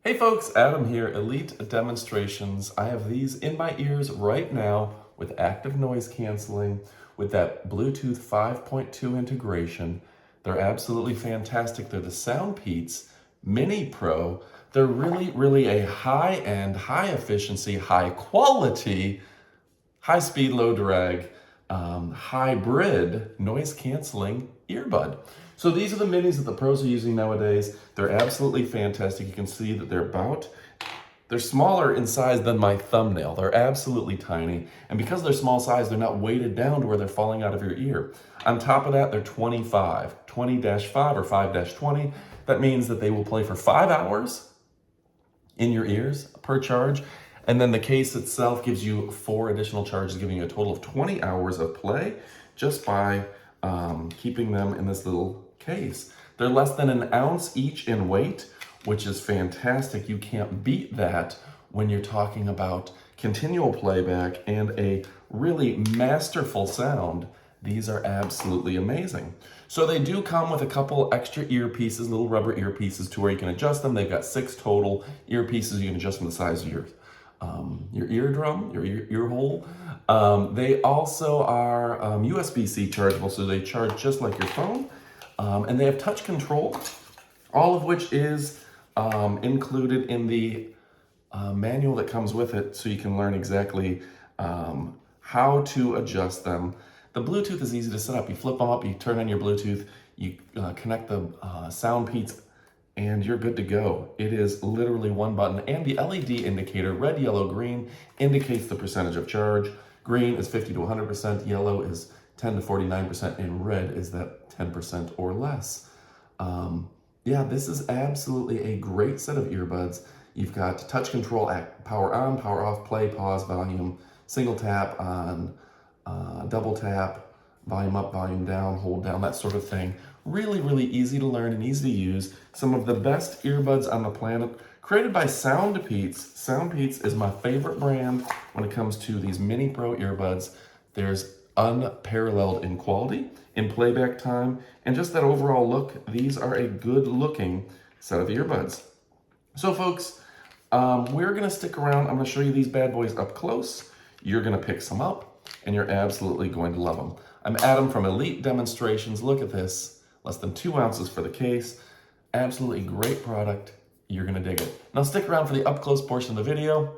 Hey folks, Adam here, Elite Demonstrations. I have these in my ears right now with active noise canceling, with that Bluetooth 5.2 integration. They're absolutely fantastic. They're the SoundPEATS Mini Pro. They're really a high-end, high-efficiency, high-quality, high-speed, low-drag, hybrid noise-canceling earbud. So these are the minis that the pros are using nowadays. They're absolutely fantastic. You can see that they're smaller in size than my thumbnail. They're absolutely tiny. And because they're small size, they're not weighted down to where they're falling out of your ear. On top of that, they're 20-5 or 5-20. That means that they will play for 5 hours in your ears per charge. And then the case itself gives you 4 additional charges, giving you a total of 20 hours of play just by keeping them in this little case. They're less than an ounce each in weight, which is fantastic. You can't beat that when you're talking about continual playback and a really masterful sound. These are absolutely amazing. So they do come with a couple extra earpieces, little rubber earpieces to where you can adjust them. They've got 6 total earpieces. You can adjust them the size of your eardrum, your ear hole. They also are USB-C chargeable, so they charge just like your phone. And they have touch control, all of which is included in the manual that comes with it, so you can learn exactly how to adjust them. The Bluetooth is easy to set up. You flip them up, you turn on your Bluetooth, you connect the SoundPEATS, and you're good to go. It is literally one button, and the LED indicator, red, yellow, green, indicates the percentage of charge. Green is 50 to 100%, yellow is 10 to 49%, and red is that 10% or less. Yeah, this is absolutely a great set of earbuds. You've got touch control, power on, power off, play, pause, volume, single tap on, double tap, volume up, volume down, hold down, that sort of thing. Really easy to learn and easy to use. Some of the best earbuds on the planet, created by SoundPEATS. SoundPEATS is my favorite brand when it comes to these Mini Pro earbuds. There's unparalleled in quality, in playback time, and just that overall look. These are a good looking set of earbuds. So folks, we're gonna stick around. I'm gonna show you these bad boys up close. You're gonna pick some up, and you're absolutely going to love them. I'm Adam from Elite Demonstrations. Look at this, less than 2 ounces for the case. Absolutely great product. You're gonna dig it. Now stick around for the up close portion of the video.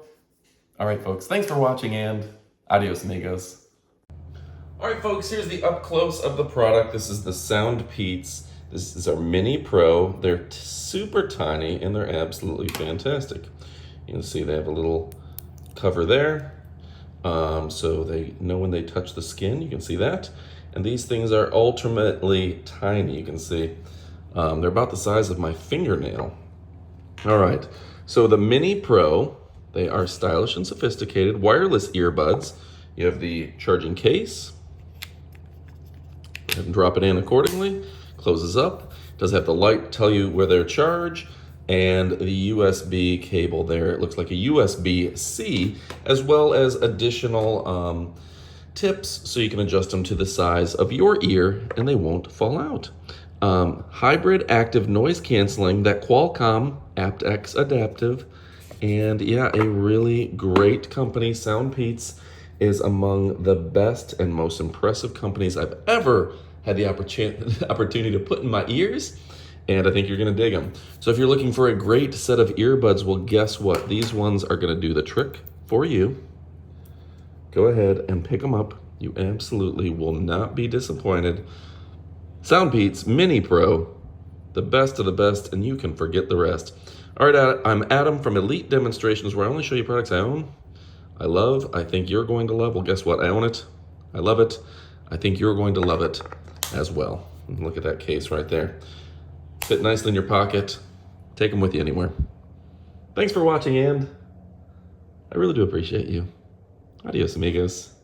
All right, folks, thanks for watching, and adios, amigos. All right, folks, here's the up close of the product. This is the SoundPEATS. This is our Mini Pro. They're super tiny, and they're absolutely fantastic. You can see they have a little cover there. So they know when they touch the skin, you can see that. And these things are ultimately tiny, you can see. They're about the size of my fingernail. All right, so the Mini Pro, they are stylish and sophisticated wireless earbuds. You have the charging case. Go ahead and drop it in accordingly. Closes up. Does have the light tell you where they're charged, and the USB cable there. It looks like a USB-C, as well as additional tips so you can adjust them to the size of your ear and they won't fall out. Hybrid active noise canceling, that Qualcomm aptX-Adaptive, and yeah, a really great company. SoundPEATS is among the best and most impressive companies I've ever had the opportunity to put in my ears, and I think you're gonna dig them. So if you're looking for a great set of earbuds, well, guess what? These ones are gonna do the trick for you. Go ahead and pick them up. You absolutely will not be disappointed. SoundPEATS Mini Pro, the best of the best, and you can forget the rest. All right, I'm Adam from Elite Demonstrations, where I only show you products I own, I love, I think you're going to love. Well, guess what? I own it. I love it. I think you're going to love it as well. And look at that case right there. Fit nicely in your pocket. Take them with you anywhere. Thanks for watching, and I really do appreciate you. Adios, amigos.